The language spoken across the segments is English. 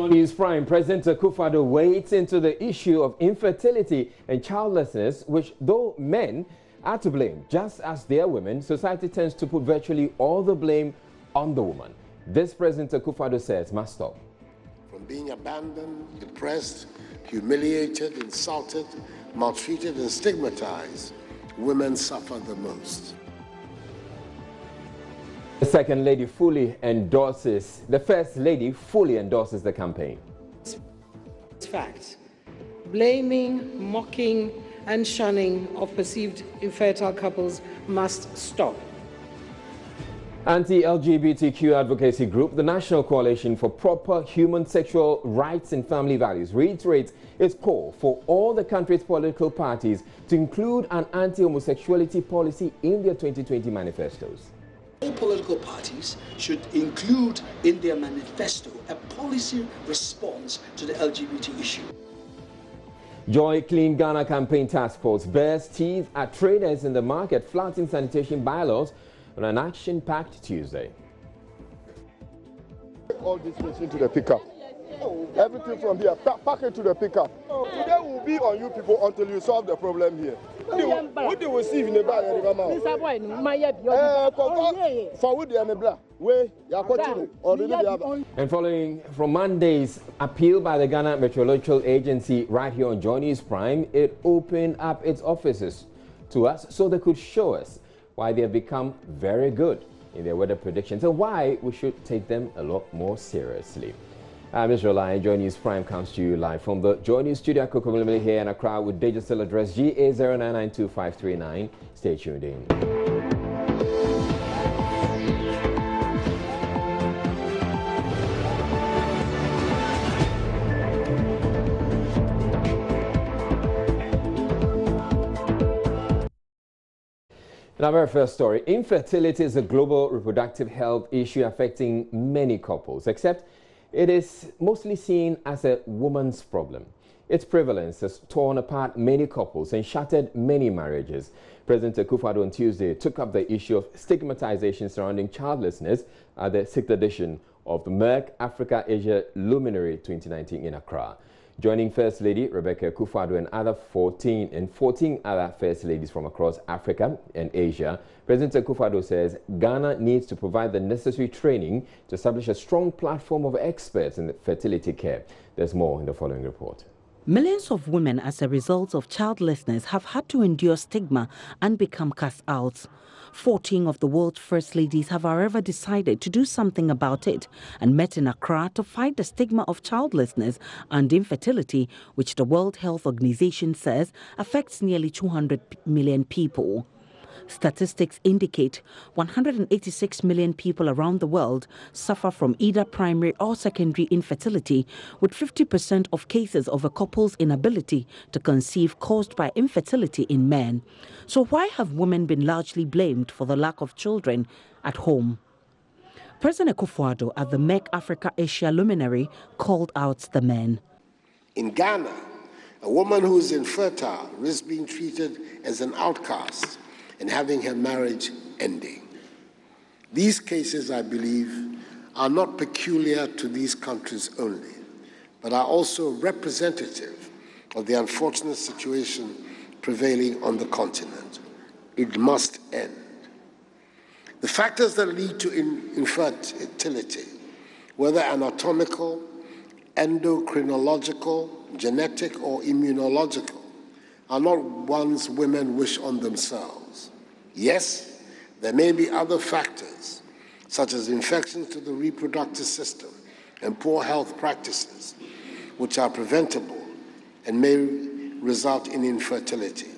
His Prime President Akufo-Addo wades into the issue of infertility and childlessness, which, though men are to blame, just as they are women, society tends to put virtually all the blame on the woman. This President Akufo-Addo says must stop. From being abandoned, depressed, humiliated, insulted, maltreated, and stigmatized, women suffer the most. The First Lady fully endorses the campaign. It's fact. Blaming, mocking, and shunning of perceived infertile couples must stop. Anti-LGBTQ advocacy group, the National Coalition for Proper Human Sexual Rights and Family Values, reiterates its call for all the country's political parties to include an anti-homosexuality policy in their 2020 manifestos. All political parties should include in their manifesto a policy response to the LGBT issue. Joy Clean Ghana campaign task force bears teeth at traders in the market flouting sanitation bylaws on an action-packed Tuesday. Take all this machine to the pickup. Everything from here, pack it to the pickup. Today will be on you people until you solve the problem here. What they will see in the bag, and following from Monday's appeal by the Ghana Meteorological Agency right here on Joy News Prime, it opened up its offices to us so they could show us why they have become very good in their weather predictions and why we should take them a lot more seriously. I'm Israel Lai. Joy News Prime comes to you live from the Joy News studio. Kokomilimi here in Accra with digital address GA09925539. Stay tuned in. In our very first story, infertility is a global reproductive health issue affecting many couples, except it is mostly seen as a woman's problem. Its prevalence has torn apart many couples and shattered many marriages. President Akufo-Addo on Tuesday took up the issue of stigmatization surrounding childlessness at the 6th edition of the Merck Africa Asia Luminary 2019 in Accra. Joining First Lady Rebecca Akufo-Addo and 14 other First Ladies from across Africa and Asia, President Akufo-Addo says Ghana needs to provide the necessary training to establish a strong platform of experts in fertility care. There's more in the following report. Millions of women, as a result of childlessness, have had to endure stigma and become cast out. 14 of the world's First Ladies have, however, decided to do something about it and met in Accra to fight the stigma of childlessness and infertility, which the World Health Organization says affects nearly 200 million people. Statistics indicate 186 million people around the world suffer from either primary or secondary infertility, with 50% of cases of a couple's inability to conceive caused by infertility in men. So why have women been largely blamed for the lack of children at home? President Akufo-Addo at the Merck Africa Asia Luminary called out the men. In Ghana, a woman who is infertile risks being treated as an outcast and having her marriage ending. These cases, I believe, are not peculiar to these countries only, but are also representative of the unfortunate situation prevailing on the continent. It must end. The factors that lead to infertility, whether anatomical, endocrinological, genetic, or immunological, are not ones women wish on themselves. Yes, there may be other factors, such as infections to the reproductive system and poor health practices, which are preventable and may result in infertility.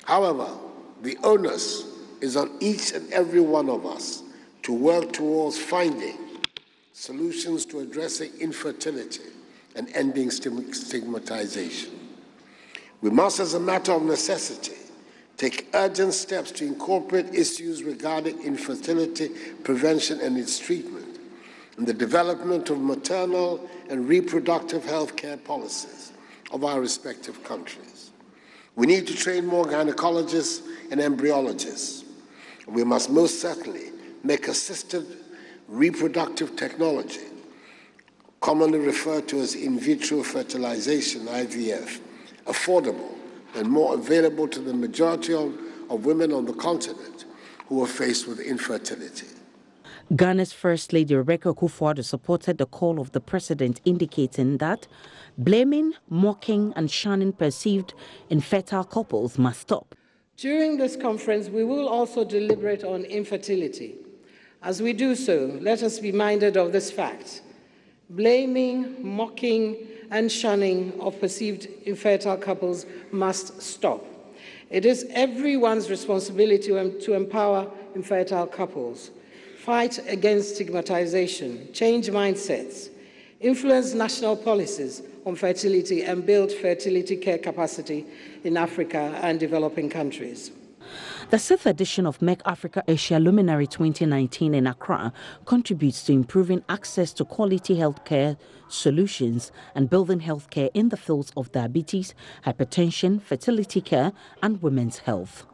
However, the onus is on each and every one of us to work towards finding solutions to addressing infertility and ending stigmatization. We must, as a matter of necessity, take urgent steps to incorporate issues regarding infertility prevention and its treatment in the development of maternal and reproductive health care policies of our respective countries. We need to train more gynecologists and embryologists. We must most certainly make assisted reproductive technology commonly referred to as in vitro fertilization, IVF, affordable and more available to the majority of women on the continent who are faced with infertility. Ghana's First Lady Rebecca Akufo-Addo supported the call of the president, indicating that blaming, mocking and shunning perceived infertile couples must stop. During this conference, we will also deliberate on infertility. As we do so, let us be minded of this fact. Blaming, mocking and shunning of perceived infertile couples must stop. It is everyone's responsibility to empower infertile couples, fight against stigmatization, change mindsets, influence national policies on fertility, and build fertility care capacity in Africa and developing countries. The 6th edition of Make Africa Asia Luminary 2019 in Accra contributes to improving access to quality healthcare solutions and building healthcare in the fields of diabetes, hypertension, fertility care, and women's health.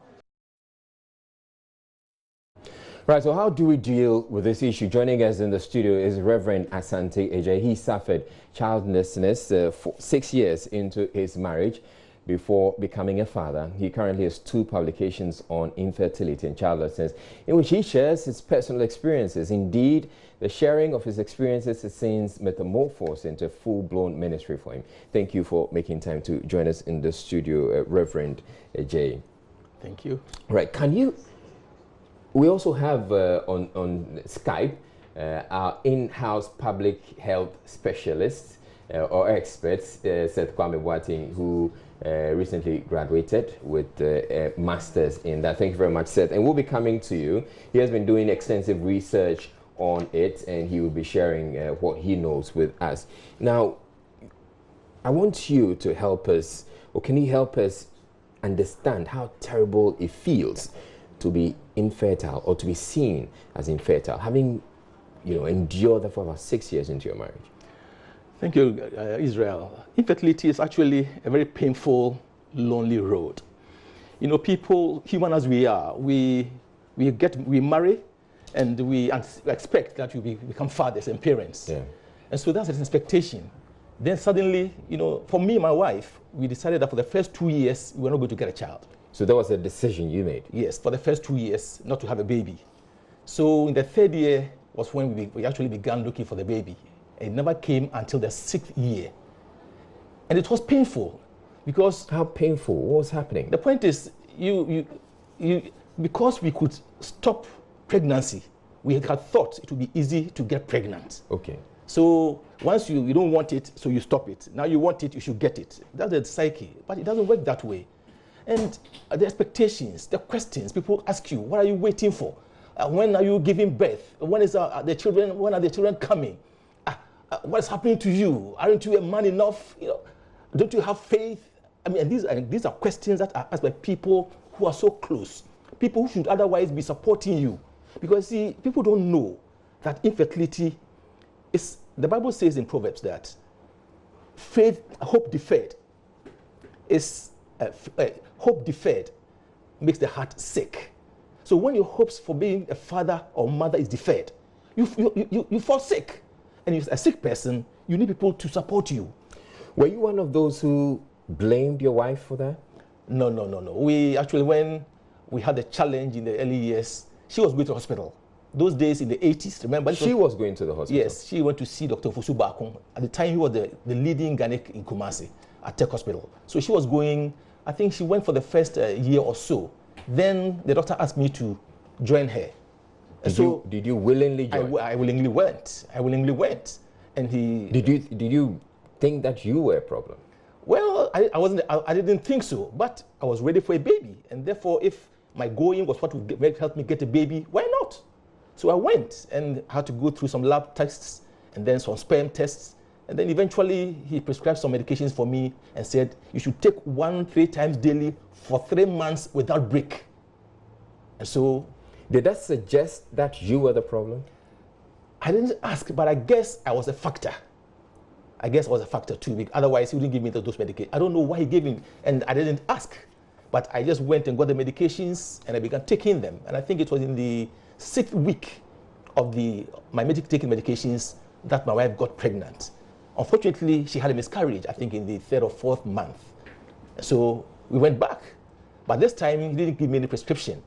Right, so how do we deal with this issue? Joining us in the studio is Reverend Asante AJ. He suffered childlessness for 6 years into his marriage before becoming a father. He currently has 2 publications on infertility and childlessness, in which he shares his personal experiences. Indeed, the sharing of his experiences has since metamorphosed into a full-blown ministry for him. Thank you for making time to join us in the studio, Reverend AJ. Thank you. Right, we also have on Skype our in-house public health specialist or experts, Seth Kwame Boateng, who recently graduated with a master's in that. Thank you very much, Seth. And we'll be coming to you. He has been doing extensive research on it, and he will be sharing what he knows with us. Now, I want you to help us, or can you help us understand how terrible it feels to be infertile or to be seen as infertile, having endured that for about 6 years into your marriage? Thank you, Israel. Infertility is actually a very painful, lonely road. You know, people, human as we are, we marry, and we expect that we become fathers and parents. Yeah. And so that's an expectation. Then suddenly, for me and my wife, we decided that for the first 2 years, we were not going to get a child. So that was a decision you made? Yes, for the first 2 years, not to have a baby. So in the 3rd year was when we actually began looking for the baby. It never came until the 6th year. And it was painful because... How painful? What was happening? The point is, because we could stop pregnancy, we had thought it would be easy to get pregnant. Okay. So once you don't want it, so you stop it. Now you want it, you should get it. That's the psyche. But it doesn't work that way. And the expectations, the questions, people ask you, what are you waiting for? When are you giving birth? When are the children coming? What is happening to you? Aren't you a man enough? Don't you have faith? I mean, these are questions that are asked by people who are so close, people who should otherwise be supporting you. Because see, people don't know that infertility is, the Bible says in Proverbs that hope deferred makes the heart sick. So when your hopes for being a father or mother is deferred, you fall sick. And if you're a sick person, you need people to support you. Were you one of those who blamed your wife for that? No. We actually, when we had a challenge in the early years, she was going to the hospital. Those days in the 80s, remember? She was going to the hospital? Yes, she went to see Dr. Fosu Bakun. At the time, he was the leading gynec in Kumasi at Tech Hospital. So she was going, I think she went for the first year or so. Then the doctor asked me to join her. Did you willingly join? I willingly went. And he... Did you think that you were a problem? Well, I didn't think so, but I was ready for a baby. And therefore, if my going was what would help me get a baby, why not? So I went and had to go through some lab tests and then some sperm tests. And then eventually he prescribed some medications for me and said, you should take 3 times daily for 3 months without break. And so... Did that suggest that you were the problem? I didn't ask, but I guess I was a factor. I guess I was a factor too. Otherwise, he wouldn't give me those medications. I don't know why he gave me, and I didn't ask. But I just went and got the medications, and I began taking them. And I think it was in the 6th week of my taking medications, that my wife got pregnant. Unfortunately, she had a miscarriage, I think in the 3rd or 4th month. So we went back. But this time, he didn't give me any prescription.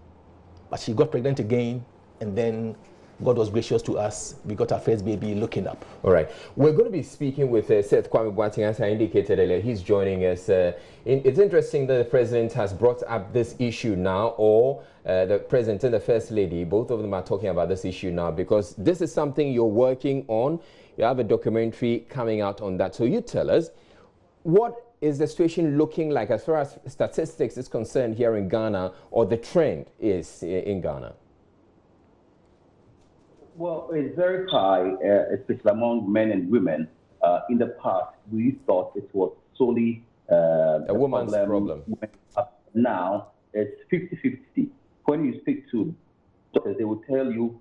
But she got pregnant again, and then God was gracious to us. We got our first baby looking up. All right. We're going to be speaking with Seth Kwame Boateng, as I indicated earlier. He's joining us. It's interesting that the president has brought up this issue now, or the president and the first lady, both of them are talking about this issue now, because this is something you're working on. You have a documentary coming out on that. So you tell us, what is the situation looking like as far as statistics is concerned here in Ghana, or the trend is in Ghana? Well, it's very high, especially among men and women. In the past, we thought it was solely a woman's problem. Now, it's 50-50. When you speak to doctors, they will tell you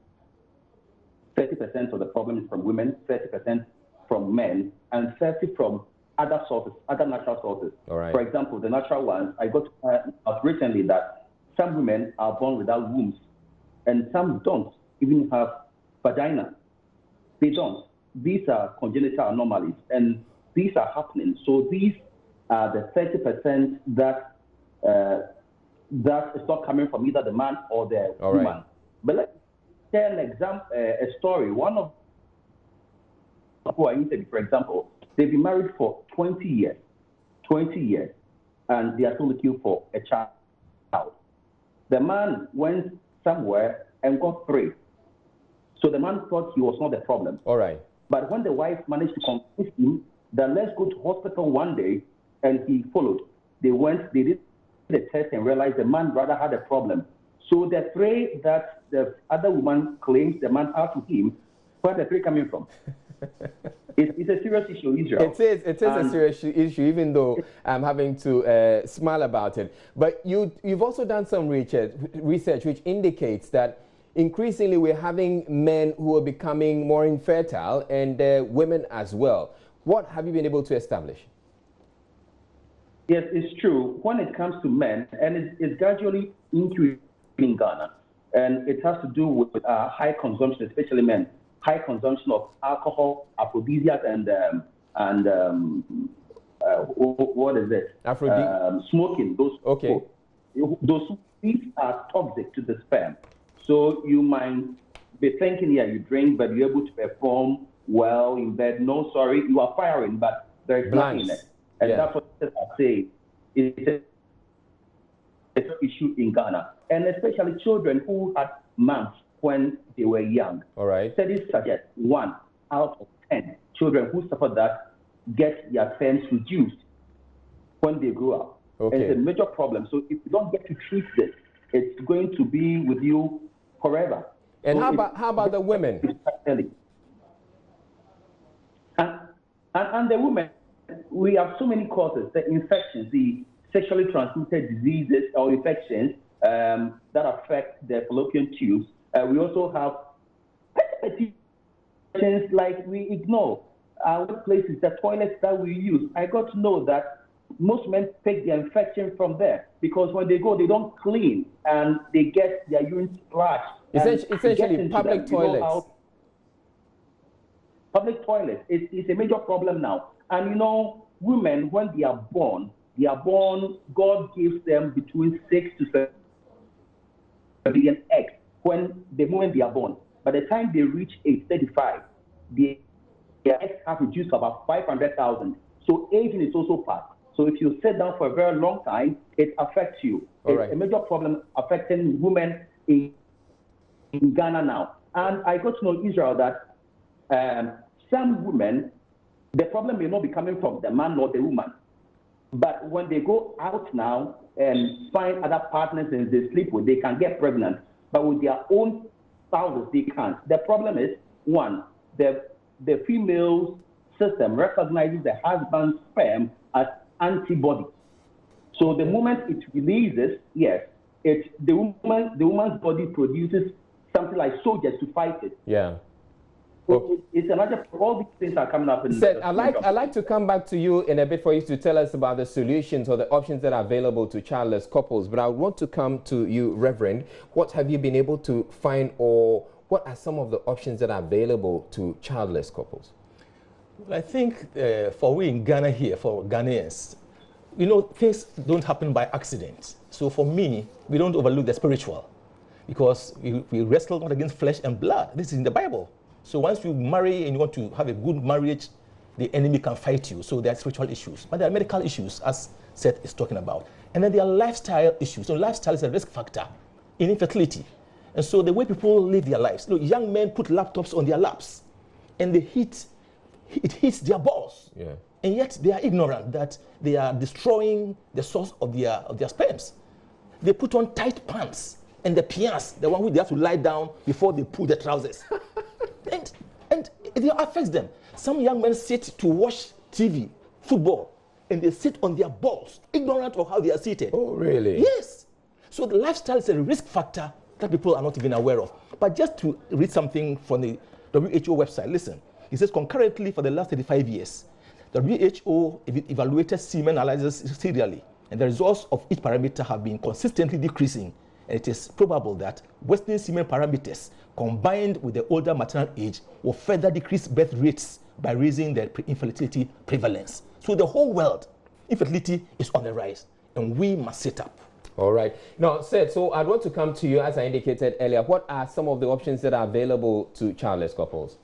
30% of the problem is from women, 30% from men, and 30% from other sources, other natural sources. All right. For example, the natural ones, I got out recently that some women are born without wombs, and some don't even have vagina. They don't. These are congenital anomalies, and these are happening. So these are the 30% that that is not coming from either the man or the woman. Right. But let's share an example, a story. One of who I interviewed, for example, they've been married for 20 years, and they are still looking for a child. The man went somewhere and got 3. So the man thought he was not the problem. All right. But when the wife managed to convince him that let's go to hospital one day, and he followed, they went, they did the test and realized the man rather had a problem. So the 3 that the other woman claims the man had to him, where are the 3 coming from? It's a serious issue, Israel. It is a serious issue, even though I'm having to smile about it. But you've also done some research which indicates that increasingly we're having men who are becoming more infertile, and women as well. What have you been able to establish? Yes, it's true. When it comes to men, and it's gradually increasing in Ghana, and it has to do with high consumption, especially men, high consumption of alcohol, aphrodisiacs, and what is it? Smoking. These are toxic to the sperm. So you might be thinking, yeah, you drink, but you're able to perform well in bed. No, sorry, you are firing, but there is nothing in it. And that's what I say. It's an issue in Ghana. And especially children who had months when they were young. All right. Studies suggest 1 out of 10 children who suffer that get their sperms reduced when they grow up. Okay. And it's a major problem. So if you don't get to treat this, it's going to be with you forever. And so how about the women? And the women, we have so many causes, the infections, the sexually transmitted diseases or infections that affect the fallopian tubes. We also have infections like we ignore. Our workplaces, the toilets that we use. I got to know that most men take their infection from there because when they go, they don't clean and they get their urine splashed. Essentially, public toilets. Public toilets. It's a major problem now. And you know, women, when they are born, God gives them between 6 to 7 billion eggs the moment they are born. By the time they reach age 35, their eggs have reduced to about 500,000. So aging is also part. So if you sit down for a very long time, it affects you. It's a major problem affecting women in Ghana now. And I got to know in Israel that some women, the problem may not be coming from the man or the woman. But when they go out now and find other partners and they sleep with, they can get pregnant. But with their own spouses, they can't. The problem is, 1, the female's system recognizes the husband's sperm as antibody. So the moment it releases, the woman's body produces something like soldiers to fight it. Yeah. So it's another. All these things are coming up. Seth, I'd like to come back to you in a bit for you to tell us about the solutions or the options that are available to childless couples. But I want to come to you, Reverend. What have you been able to find, or what are some of the options that are available to childless couples? Well, I think for we in Ghana here, for Ghanaians, you know, things don't happen by accident. So for me, we don't overlook the spiritual, because we wrestle not against flesh and blood. This is in the Bible. So once you marry and you want to have a good marriage, the enemy can fight you. So there are spiritual issues. But there are medical issues, as Seth is talking about. And then there are lifestyle issues. So lifestyle is a risk factor in infertility. And so the way people live their lives. Look, young men put laptops on their laps, and it hits their balls. Yeah. And yet they are ignorant that they are destroying the source of their sperms. They put on tight pants, and the pians, the one who they have to lie down before they pull the trousers. and it affects them. Some young men sit to watch TV, football, and they sit on their balls, ignorant of how they are seated. Oh, really? Yes. So the lifestyle is a risk factor that people are not even aware of. But just to read something from the WHO website, listen. It says concurrently for the last 35 years, the WHO evaluated semen analysis serially, and the results of each parameter have been consistently decreasing. And it is probable that Western semen parameters combined with the older maternal age will further decrease birth rates by raising the infertility prevalence. So the whole world, infertility is on the rise, and we must sit up. All right. Now, Seth, so I want to come to you, as I indicated earlier. What are some of the options that are available to childless couples?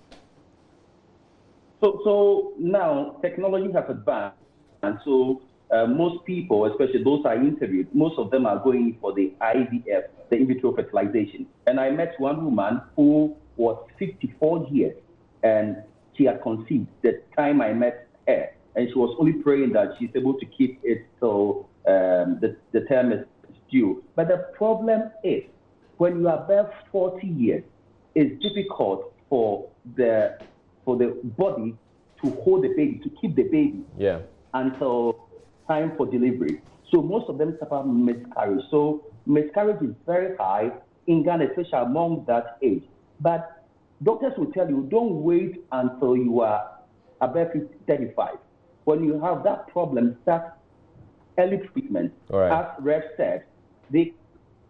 So now technology has advanced, and so most people, especially those I interviewed, most of them are going for the IVF, the in vitro fertilization. And I met one woman who was 54 years, and she had conceived the time I met her, and she was only praying that she's able to keep it till the term is due. But the problem is, when you are above 40 years, it's difficult for the body to hold the baby, to keep the baby until time for delivery. So most of them suffer miscarriage. So miscarriage is very high in Ghana, especially among that age. But doctors will tell you, don't wait until you are above 35. When you have that problem, start early treatment. Right. As Rev said, they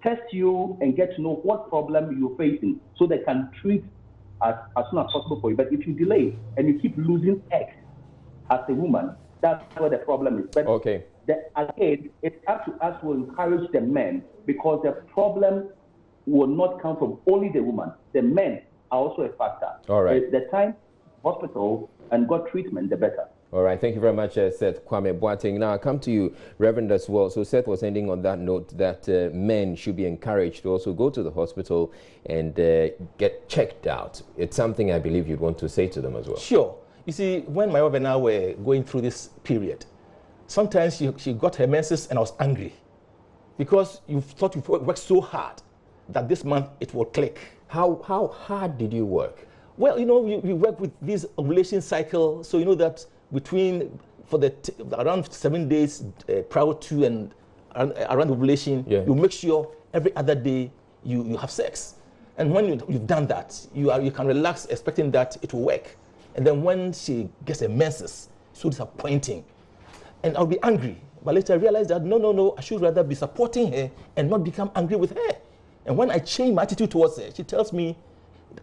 test you and get to know what problem you're facing so they can treat as soon as possible for you. But if you delay and you keep losing eggs as a woman, that's where the problem is. But again, it's up to us to encourage the men, because the problem will not come from only the woman. The men are also a factor. All right. The time hospital and got treatment, the better. All right, thank you very much, Seth Kwame Boateng. Now, I come to you, Reverend, as well. So Seth was ending on that note that men should be encouraged to also go to the hospital and get checked out. It's something I believe you'd want to say to them as well. Sure. You see, when my wife and I were going through this period, sometimes she got her menses and I was angry, because you thought you worked so hard that this month it will click. How hard did you work? Well, you know, we work with this ovulation cycle, so you know that around 7 days prior to and around ovulation, you make sure every other day you have sex. And when you've done that, you can relax expecting that it will work. And then when she gets a menses, so disappointing. And I'll be angry. But later I realized that no, I should rather be supporting her and not become angry with her. And when I change my attitude towards her, she tells me,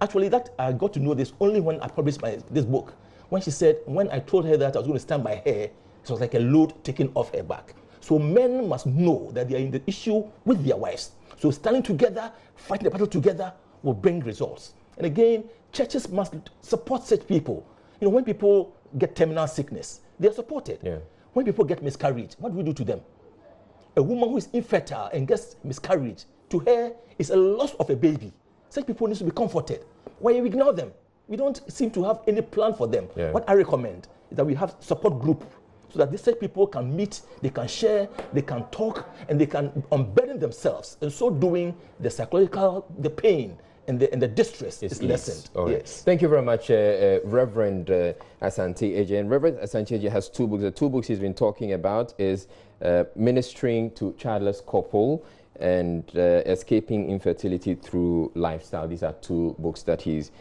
actually, that I got to know this only when I published this book. When she said, when I told her that I was going to stand by her, it was like a load taken off her back. So men must know that they are in the issue with their wives. So standing together, fighting the battle together will bring results. And again, churches must support such people. You know, when people get terminal sickness, they are supported. Yeah. When people get miscarriage, what do we do to them? A woman who is infertile and gets miscarriage, to her, is a loss of a baby. Such people need to be comforted. Why you ignore them? We don't seem to have any plan for them. Yeah. What I recommend is that we have support group so that these people can meet, they can share, they can talk, and they can unburden themselves. And so doing, the psychological, the pain, and the distress is lessened. Right. Yes. Thank you very much, Reverend Asante AJ. And Reverend Asante AJ has two books. The two books he's been talking about is Ministering to Childless Couple and Escaping Infertility Through Lifestyle. These are two books that he's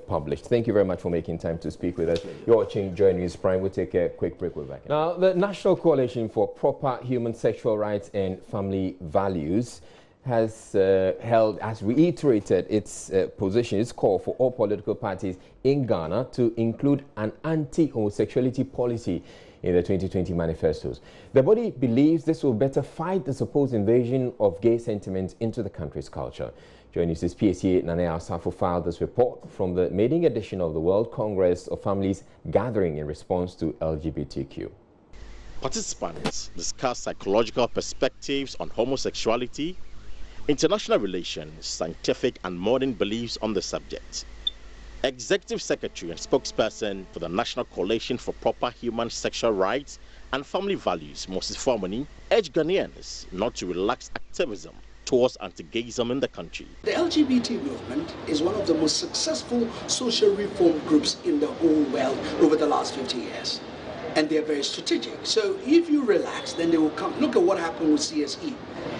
published. Thank you very much for making time to speak with us. You're watching Joy News Prime. We'll take a quick break. We're back. Now, the National Coalition for Proper Human Sexual Rights and Family Values has reiterated its position, its call for all political parties in Ghana to include an anti-homosexuality policy in the 2020 manifestos. The body believes this will better fight the supposed invasion of gay sentiment into the country's culture. Joining us is PSA Nana Asafo filed this report from the maiden edition of the World Congress of Families gathering in response to LGBTQ. Participants discuss psychological perspectives on homosexuality, international relations, scientific and modern beliefs on the subject. Executive Secretary and spokesperson for the National Coalition for Proper Human Sexual Rights and Family Values, Moses Formani, urged Ghanaians not to relax activism towards anti-gayism in the country. The LGBT movement is one of the most successful social reform groups in the whole world over the last 50 years. And they're very strategic. So if you relax, then they will come. Look at what happened with CSE.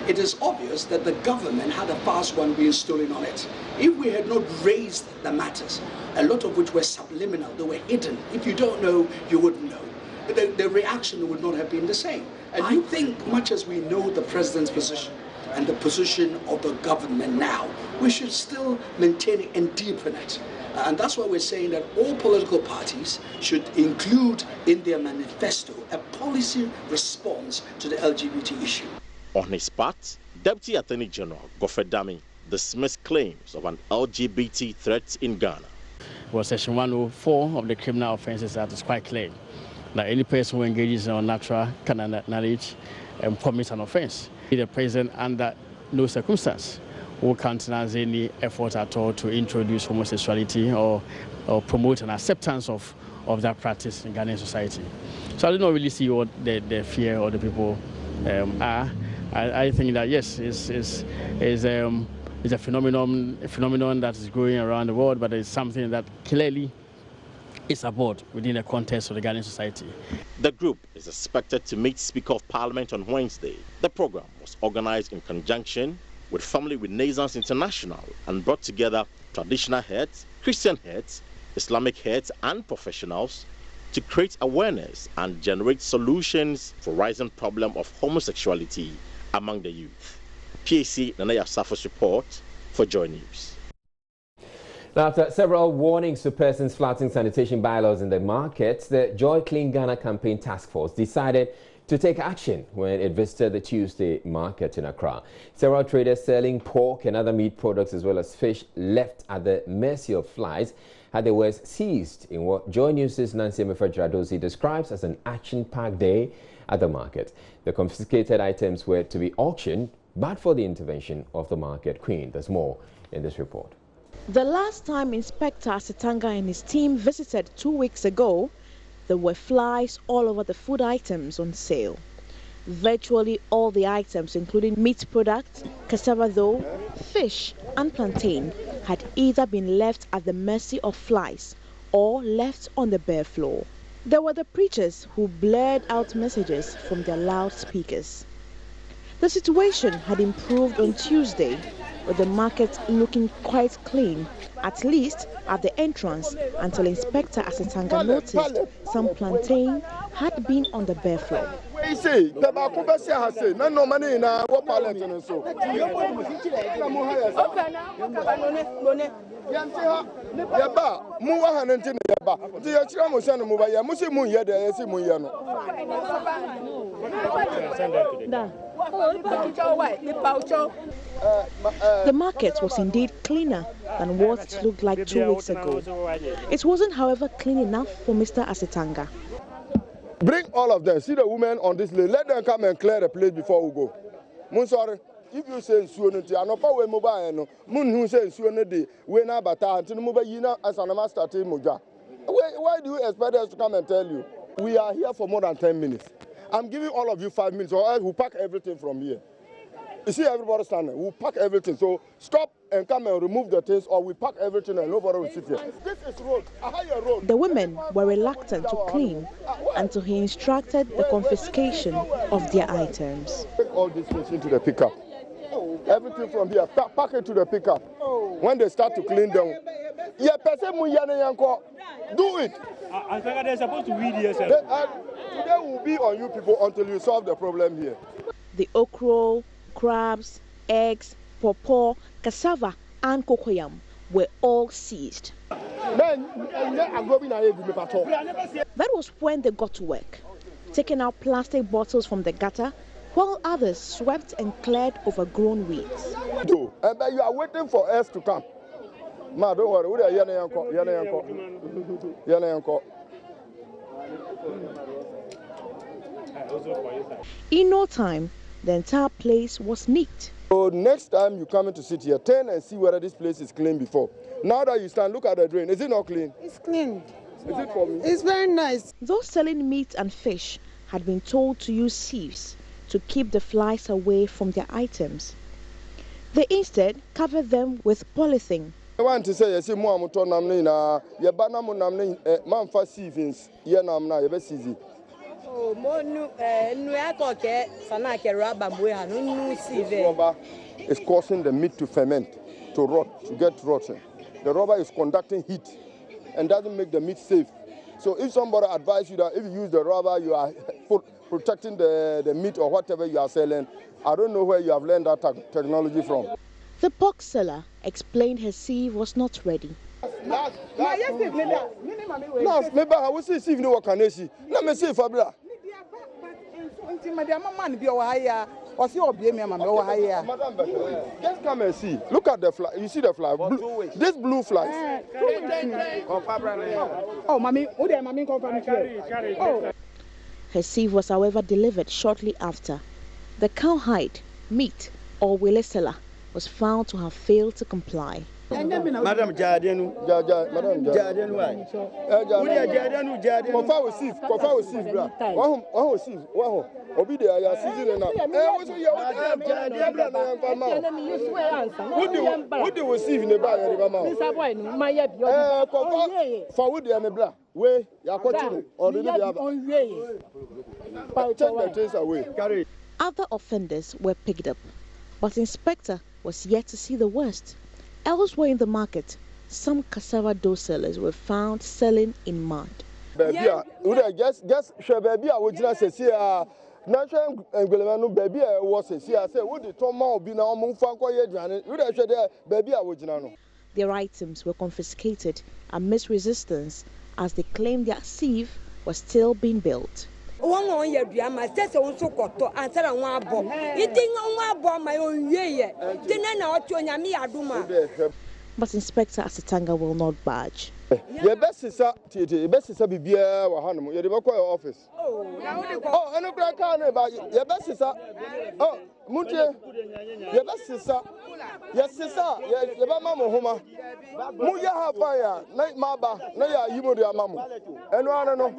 It is obvious that the government had a fast one being stolen on it. If we had not raised the matters, a lot of which were subliminal, they were hidden. If you don't know, you wouldn't know. The reaction would not have been the same. And I think much as we know the president's position and the position of the government now, we should still maintain it and deepen it. And that's why we're saying that all political parties should include in their manifesto a policy response to the LGBT issue. On his part, Deputy Attorney General Godfrey Dami dismissed claims of an LGBT threat in Ghana. Well, Section 104 of the Criminal Offences Act is quite clear that any person who engages in unnatural carnal knowledge commits an offence. The president, under no circumstance, will countenance any effort at all to introduce homosexuality or promote an acceptance of that practice in Ghanaian society. So I do not really see what the fear of the people are. I think that yes, it's a phenomenon that is growing around the world, but it's something that clearly is abhorred within the context of the Ghanaian society. The group is expected to meet Speaker of Parliament on Wednesday. The program was organized in conjunction with Family Renaissance International and brought together traditional heads, Christian heads, Islamic heads and professionals to create awareness and generate solutions for rising problem of homosexuality among the youth. PAC Nanaya Safo's report for Joy News. Now, after several warnings to persons flouting sanitation bylaws in the markets, the Joy Clean Ghana campaign task force decided to take action when it visited the Tuesday market in Accra. Several traders selling pork and other meat products as well as fish left at the mercy of flies had their wares seized in what Joy News' Nancy Mefajradosi describes as an action-packed day at the market. The confiscated items were to be auctioned, but for the intervention of the market queen. There's more in this report. The last time Inspector Asante and his team visited 2 weeks ago, there were flies all over the food items on sale. Virtually all the items, including meat products, cassava dough, fish and plantain, had either been left at the mercy of flies or left on the bare floor. There were the preachers who blared out messages from their loudspeakers. The situation had improved on Tuesday, with the market looking quite clean, at least at the entrance, until Inspector Asante noticed some plantain had been on the bare floor. The market was indeed cleaner than what it looked like 2 weeks ago. It wasn't, however, clean enough for Mr. Asante. Bring all of them. See the women on this list. Let them come and clear the place before we go. Sorry. If you say Suonity, I know power mobile. Moon who says Suonity, we na bata until mobile yina as an master team muja. Why do you expect us to come and tell you? We are here for more than 10 minutes. I'm giving all of you 5 minutes, or else we'll pack everything from here. You see everybody standing. We'll pack everything. So stop and come and remove the things, or we pack everything and nobody will sit here. This is road. A higher road. The women were reluctant to clean until he instructed the confiscation of their items. Take all these things into the pickup. Everything from here, pack it to the pickup. When they start to clean them, do it. They're supposed to read here. Today will be on you people until you solve the problem here. The okra, crabs, eggs, pawpaw, cassava, and cocoyam were all seized. That was when they got to work, taking out plastic bottles from the gutter, while others swept and cleared overgrown weeds. You are waiting for us to come. Ma, don't worry. In no time, the entire place was neat. So next time you come into city here, turn and see whether this place is clean before. Now that you stand, look at the drain. Is it not clean? It's clean. Is it for me? It's very nice. Those selling meat and fish had been told to use sieves to keep the flies away from their items. They instead covered them with polythene. I want to say, yes, more motor namne na ye banamo namne man fa sievings ye namna ye be sizi. Oh, monu nu atoke sana ke rubber boy hanu nu sieve. Rubber is causing the meat to ferment, to rot, to get rotten. The rubber is conducting heat and doesn't make the meat safe. So if somebody advises you that if you use the rubber, you are protecting the meat or whatever you are selling, I don't know where you have learned that technology from. The pork seller explained her sieve was not ready. Just come and see. Look at the fly. You see the fly? This blue flies. Oh, mommy, Her sieve was, however, delivered shortly after. The cowhide, meat, or wilesela was found to have failed to comply. Madam Jadenu, Madam Jadenu, Other offenders were picked up, but Inspector was yet to see the worst. Elsewhere in the market, some cassava dough sellers were found selling in mud. Baby, their items were confiscated amidst resistance as they claimed their sieve was still being built. But Inspector Asitanga will not budge. Your best is up, office. Oh, and a crack on about your best is up. Oh, Muntia, your best is up. Yes, sister, your mamma, Homa. Muya have fire, night maba, Naya, you would your mamma. And I know.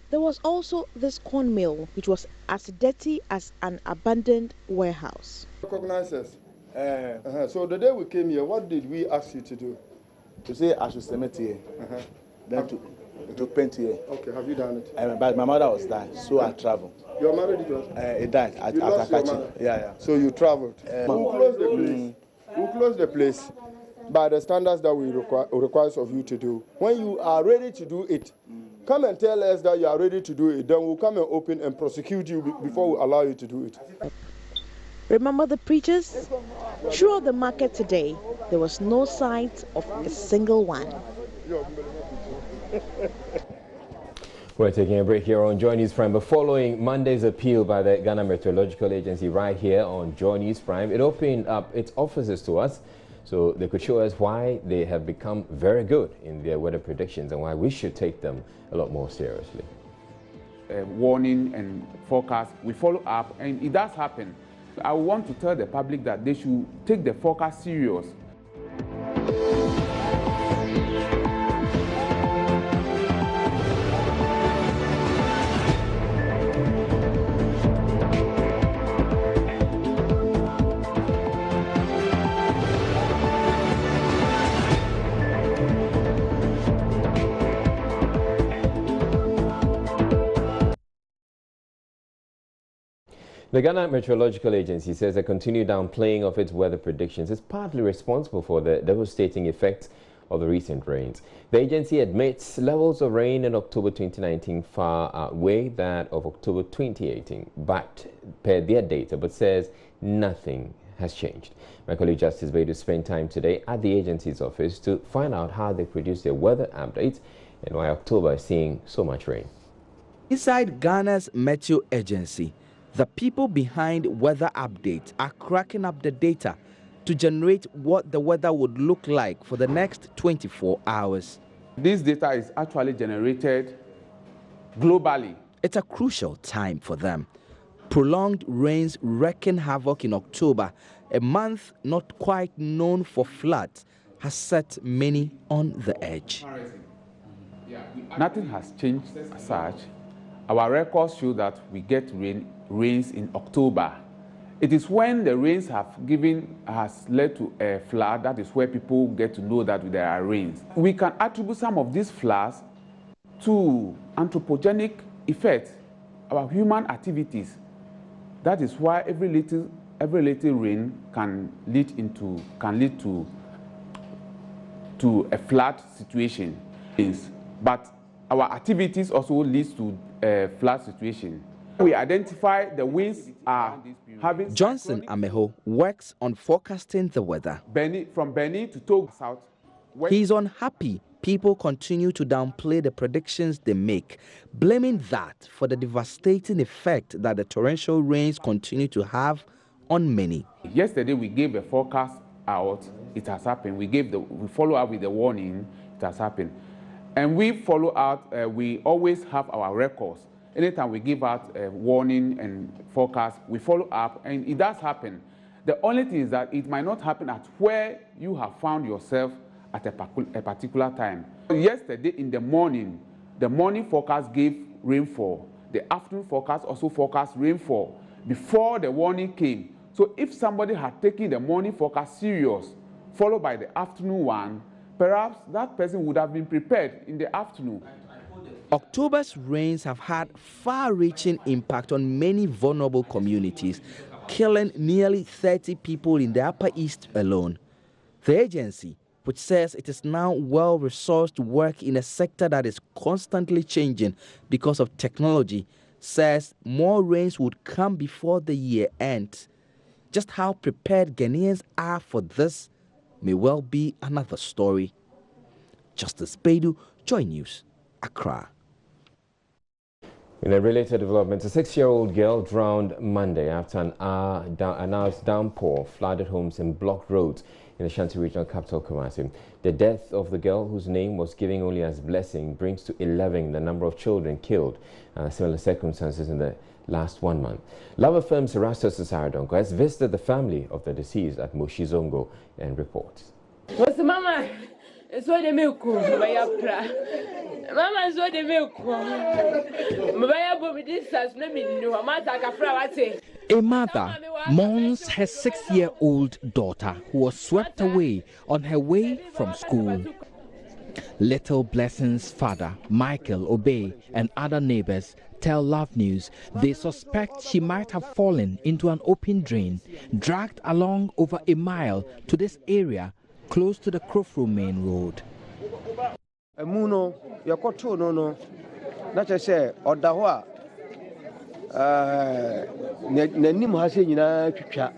There was also this corn mill, which was as dirty as an abandoned warehouse. Recognize us. So the day we came here, what did we ask you to do? To say I should cement here, then to paint here. Okay, have you done it? But my mother was dying, so I traveled. Your mother did what? It died at Akachi. Yeah. So you traveled. Who closed the place? Who closed the place by the standards that we requires of you to do? When you are ready to do it, come and tell us that you are ready to do it. Then we'll come and open and prosecute you before we allow you to do it. Remember the preachers? Throughout the market today, there was no sight of a single one. We're taking a break here on Joy News Prime, but following Monday's appeal by the Ghana Meteorological Agency right here on Joy News Prime, it opened up its offices to us so they could show us why they have become very good in their weather predictions and why we should take them a lot more seriously. Warning and forecast, we follow up, and it does happen. I want to tell the public that they should take the forecast serious. The Ghana Meteorological Agency says the continued downplaying of its weather predictions is partly responsible for the devastating effects of the recent rains. The agency admits levels of rain in October 2019 far outweigh that of October 2018, but per their data, but says nothing has changed. My colleague Justice Bedu spent time today at the agency's office to find out how they produce their weather updates and why October is seeing so much rain. Inside Ghana's Meteo Agency, the people behind weather updates are cracking up the data to generate what the weather would look like for the next 24 hours. This data is actually generated globally. It's a crucial time for them. Prolonged rains wreaking havoc in October, a month not quite known for floods, has set many on the edge. Nothing has changed as such. Our records show that we get rains in October. It is when the rains has led to a flood that is where people get to know that there are rains. We can attribute some of these floods to anthropogenic effects, our human activities. That is why every little rain can lead to a flood situation. But our activities also leads to a flood situation. We identify the winds are having... Johnson Ameho works on forecasting the weather. From Benin to Togo South. He's unhappy people continue to downplay the predictions they make, blaming that for the devastating effect that the torrential rains continue to have on many. Yesterday we gave a forecast out, it has happened. We follow up with the warning, it has happened. And we follow out, we always have our records. Anytime we give out a warning and forecast, we follow up, and it does happen. The only thing is that it might not happen at where you have found yourself at a particular time. Yesterday in the morning forecast gave rainfall. The afternoon forecast also forecast rainfall before the warning came. So if somebody had taken the morning forecast serious, followed by the afternoon one, perhaps that person would have been prepared in the afternoon. October's rains have had far-reaching impact on many vulnerable communities, killing nearly 30 people in the Upper East alone. The agency, which says it is now well-resourced to work in a sector that is constantly changing because of technology, says more rains would come before the year ends. Just how prepared Ghanaians are for this may well be another story. Justice Bedu, Joy News, Accra. In a related development, a 6-year-old girl drowned Monday after an hour's downpour flooded homes and blocked roads in the Ashanti regional capital, Kumasi. The death of the girl, whose name was given only as blessing, brings to 11 the number of children killed under similar circumstances in the last 1 month. Love Affirms Erastus Saradonko has visited the family of the deceased at Moshi Zongo and reports. What's the mama? It's what they milk. Mama is what they milk. A mother mourns her 6-year-old daughter who was swept away on her way from school. Little Blessing's father, Michael Obey, and other neighbors tell Love News they suspect she might have fallen into an open drain, dragged along over a mile to this area close to the Krofro main road. Muno, yakoto no, that's I say, or Dawa, Nanim Hasina Chucha.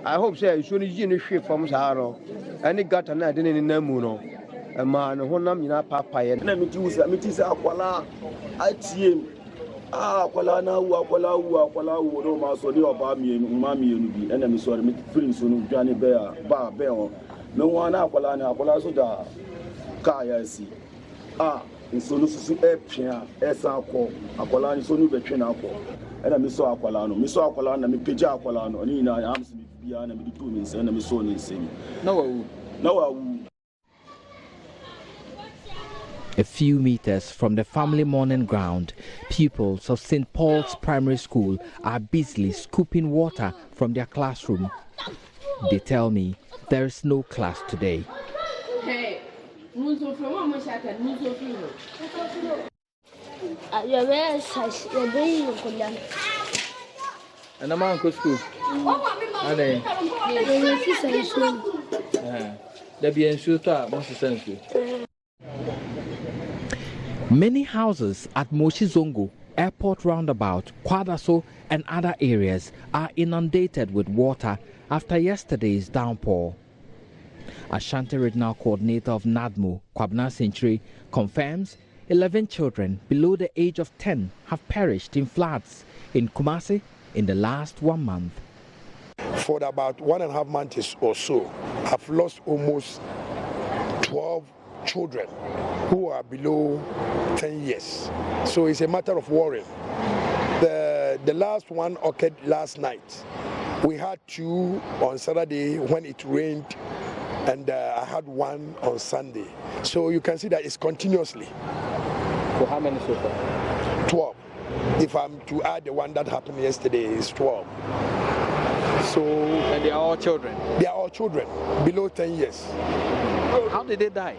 I hope say, soon as you ship from Saharo, and it got an idea in Namuno, a man who nam papa and Mitis Aquala, I see him. Aqualana, Aquala, no Masoni or Bami, Mammy, and enemy saw me free soon, Johnny Bear, Bar Bell. No one Aqualana, Aquala Soda, Kaya see. In Sonusu Epia, Esako, Aqualani, Sonu Betrinako, and I miss Aqualano, Miss Aqualana, Mipija Aqualano, Nina, Arms, Biana, Midumins, and Miss Sony sing. No, A few meters from the family mourning ground, pupils of St. Paul's Primary School are busily scooping water from their classroom. They tell me there is no class today. Hey, and I'm uncle school. Many houses at Moshi Zongo, Airport Roundabout, Kwadaso, and other areas are inundated with water after yesterday's downpour. Asante Regional Coordinator of NADMO, Kwabena Century, confirms 11 children below the age of 10 have perished in floods in Kumasi in the last 1 month. For about 1.5 months or so, I've lost almost 12 children who are below 10 years. So it's a matter of worry. The last one occurred last night. We had 2 on Saturday when it rained, and I had 1 on Sunday. So you can see that it's continuously. So how many so far? 12. If I'm to add the one that happened yesterday, it's 12. So, and they are all children? They are all children, below 10 years. How did they die?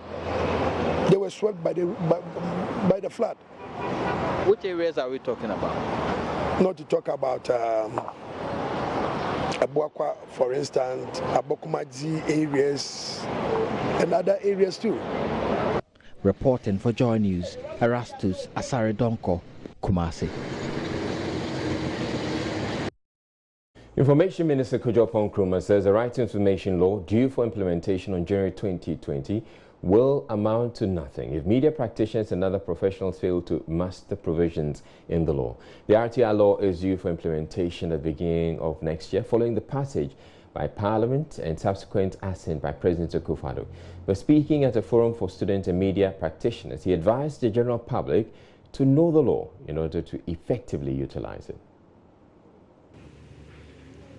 They were swept by the flood. Which areas are we talking about? Not to talk about Abuakwa, for instance, Abokumadzi areas, and other areas too. Reporting for Joy News, Erastus Asaredonko, Kumasi. Information Minister Kojo Nkrumah says the Right to Information Law due for implementation on January 2020 will amount to nothing if media practitioners and other professionals fail to master provisions in the law. The RTI law is due for implementation at the beginning of next year following the passage by Parliament and subsequent assent by President Akufo-Addo. But speaking at a forum for student and media practitioners, he advised the general public to know the law in order to effectively utilize it.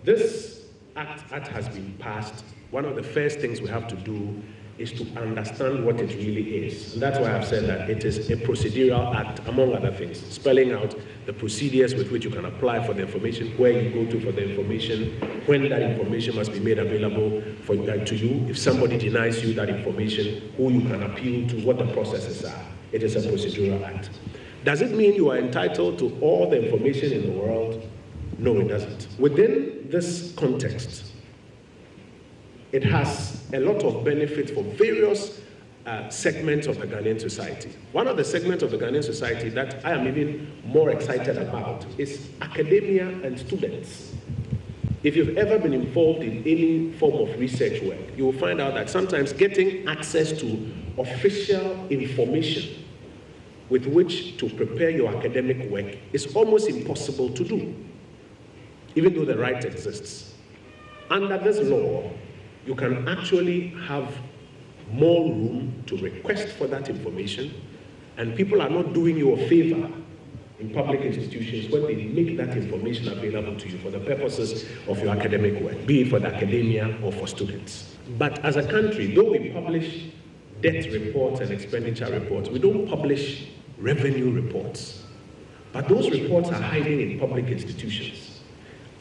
This act has been passed. One of the first things we have to do is to understand what it really is. And that's why I've said that it is a procedural act, among other things, spelling out the procedures with which you can apply for the information, where you go to for the information, when that information must be made available to you, if somebody denies you that information, who you can appeal to, what the processes are. It is a procedural act. Does it mean you are entitled to all the information in the world? No, it doesn't. Within this context, it has a lot of benefits for various segments of the Ghanaian society. One of the segments of the Ghanaian society that I am even more excited about is academia and students. If you've ever been involved in any form of research work, you will find out that sometimes getting access to official information with which to prepare your academic work is almost impossible to do, even though the right exists. Under this law, you can actually have more room to request for that information, and people are not doing you a favor in public institutions when they make that information available to you for the purposes of your academic work, be it for the academia or for students. But as a country, though we publish debt reports and expenditure reports, we don't publish revenue reports. But those reports are hiding in public institutions.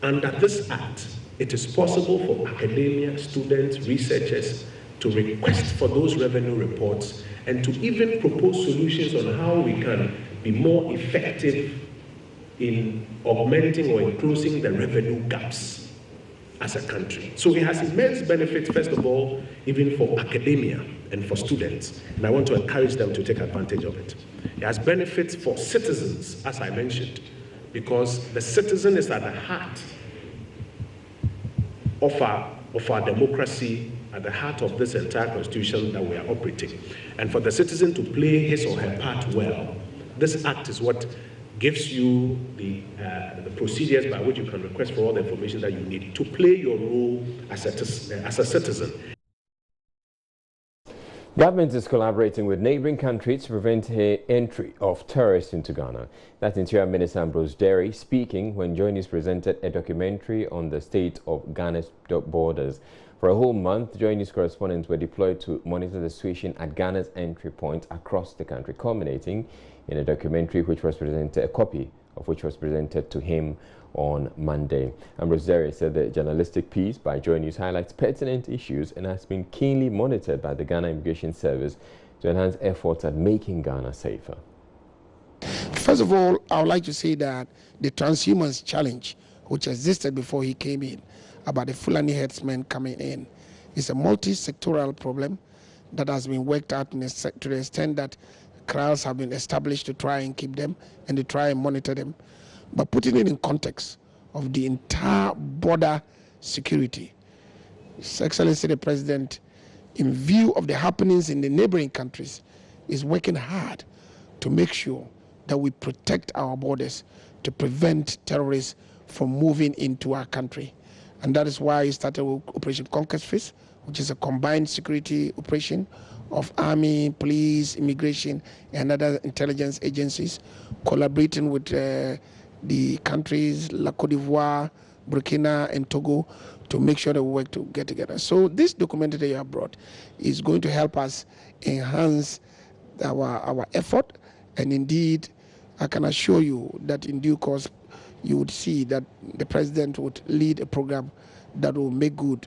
Under this act, it is possible for academia, students, researchers to request for those revenue reports and to even propose solutions on how we can be more effective in augmenting or enclosing the revenue gaps as a country. So it has immense benefits, first of all, even for academia and for students, and I want to encourage them to take advantage of it. It has benefits for citizens, as I mentioned, because the citizen is at the heart of our democracy, at the heart of this entire constitution that we are operating. And for the citizen to play his or her part well, this act is what gives you the procedures by which you can request for all the information that you need to play your role as a citizen. Government is collaborating with neighboring countries to prevent the entry of terrorists into Ghana. That's Interior Minister Ambrose Derry speaking when Joy News presented a documentary on the state of Ghana's borders. For a whole month, Joy News correspondents were deployed to monitor the situation at Ghana's entry points across the country, culminating in a documentary which was presented, a copy of which was presented to him on Monday. Ambrose Derry said the journalistic piece by Joy News highlights pertinent issues and has been keenly monitored by the Ghana Immigration Service to enhance efforts at making Ghana safer. First of all, I would like to say that the transhumance challenge, which existed before he came in, about the Fulani herdsmen coming in, is a multi-sectoral problem that has been worked out to the extent that kraals have been established to try and keep them and to try and monitor them. But putting it in context of the entire border security, His Excellency the President, in view of the happenings in the neighboring countries, is working hard to make sure that we protect our borders to prevent terrorists from moving into our country. And that is why he started Operation Conquest Fist, which is a combined security operation of army, police, immigration, and other intelligence agencies, collaborating with the countries like Cote d'Ivoire, Burkina, and Togo to make sure that we work to get together. So this document that you have brought is going to help us enhance our effort, and indeed, I can assure you that in due course, you would see that the President would lead a program that will make good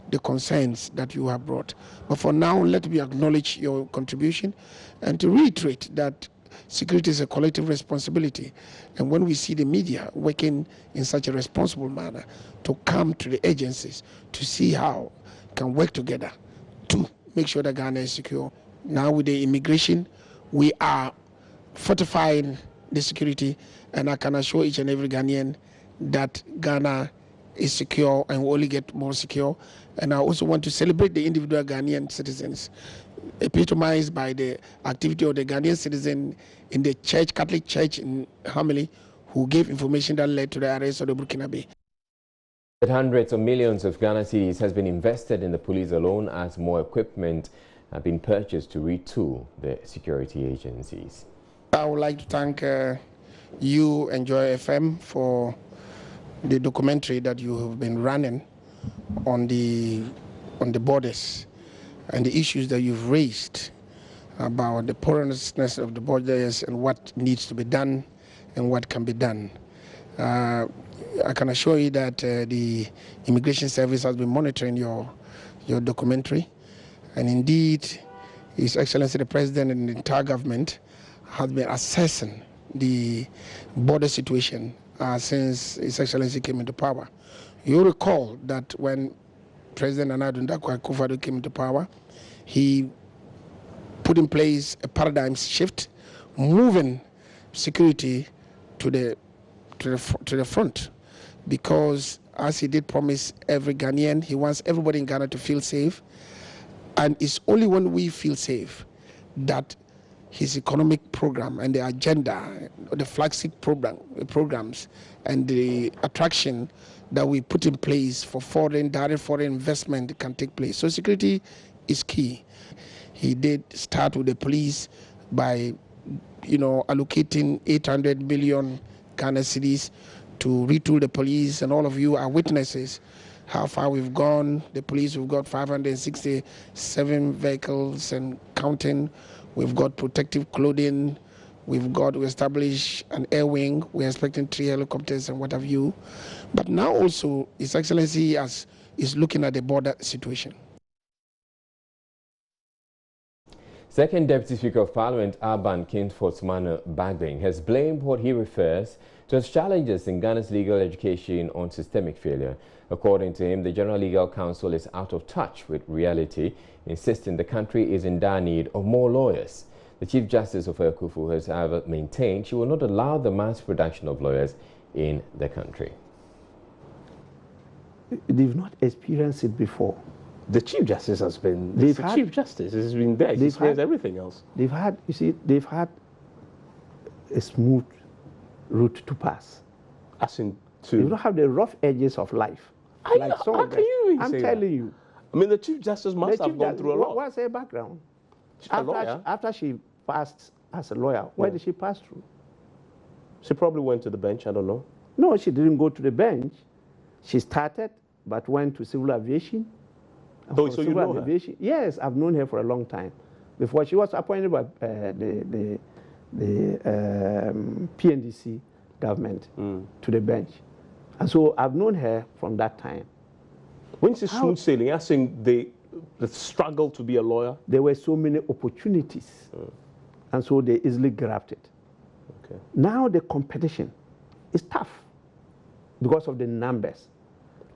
the concerns that you have brought. But for now, let me acknowledge your contribution and to reiterate that security is a collective responsibility. And when we see the media working in such a responsible manner to come to the agencies to see how we can work together to make sure that Ghana is secure. Now with the immigration, we are fortifying the security, and I can assure each and every Ghanaian that Ghana is secure and will only get more secure. And I also want to celebrate the individual Ghanaian citizens, epitomized by the activity of the Ghanaian citizen in the church, Catholic Church in Hameli, who gave information that led to the arrest of the Burkinabe. Hundreds of millions of Ghana cedis has been invested in the police alone as more equipment have been purchased to retool the security agencies. I would like to thank you and Joy FM for the documentary that you have been running on the borders and the issues that you've raised about the porousness of the borders and what needs to be done and what can be done. I can assure you that the Immigration Service has been monitoring your documentary, and indeed His Excellency the President and the entire government has been assessing the border situation since His Excellency came into power. You recall that when President Nana Addo Akufo-Addo came into power, he put in place a paradigm shift, moving security to the front, because as he did promise every Ghanaian, he wants everybody in Ghana to feel safe, and it's only when we feel safe that his economic program and the agenda, the flagship programs, and the attraction that we put in place for direct foreign investment can take place. So security is key. He did start with the police by, allocating 800 million Ghana cedis to retool the police, and all of you are witnesses how far we've gone. The police, we've got 567 vehicles and counting. We've got protective clothing. We established an air wing. We're expecting 3 helicopters and what have you. But now also, His Excellency is looking at the border situation. Second Deputy Speaker of Parliament, Aban Kingsford-Sumano Bagbing, has blamed what he refers to as challenges in Ghana's legal education on systemic failure. According to him, the General Legal Council is out of touch with reality, insisting the country is in dire need of more lawyers. The Chief Justice of Ekufu has, however, maintained she will not allow the mass production of lawyers in the country. They've not experienced it before. The Chief Justice has been, Chief Justice has been there. He experienced everything else. They've had a smooth route to pass. As in They don't have the rough edges of life. How can you I'm say telling that? you. I mean, the Chief Justice must have gone through a lot. What's her background? She's a lawyer. After she passed as a lawyer, where did she pass through? She probably went to the bench, I don't know. No, she didn't go to the bench. She started, but went to civil aviation. Oh, so you know her? Yes, I've known her for a long time. Before she was appointed by the PNDC government to the bench. And so I've known her from that time. When she smooth sailing, I think the struggle to be a lawyer? There were so many opportunities. And so they easily grabbed it. Okay. Now the competition is tough because of the numbers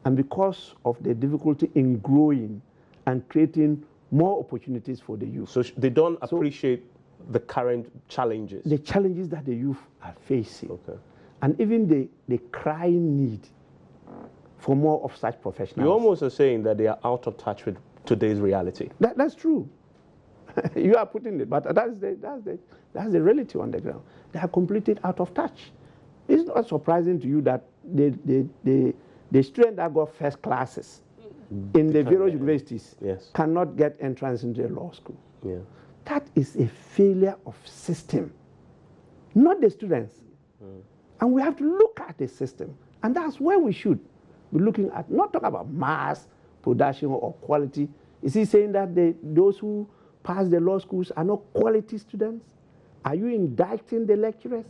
and because of the difficulty in growing and creating more opportunities for the youth. So they don't appreciate the current challenges? The challenges that the youth are facing. Okay. And even the crying need for more of such professionals. You almost are saying that they are out of touch with today's reality. That's true. You are putting it, but that's the reality on the ground. They are completely out of touch. It's not surprising to you that the students that got first classes in the various universities cannot get entrance into a law school. Yeah. That is a failure of system, not the students. And we have to look at the system, and that's where we should be looking at, not talk about mass production or quality. Is he saying that those who pass the law schools are not quality students? Are you indicting the lecturers?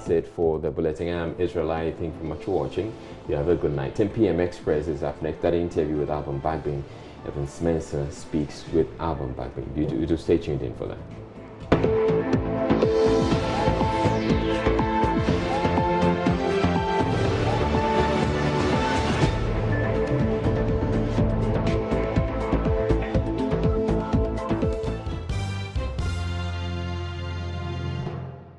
It for the bulletin. I'm Israelite. Thank you very much for watching. You have a good night. 10 p.m. Express is up next. That interview with Alban Bagbin. Evan Spencer speaks with Alban Bagbin. You do stay tuned in for that.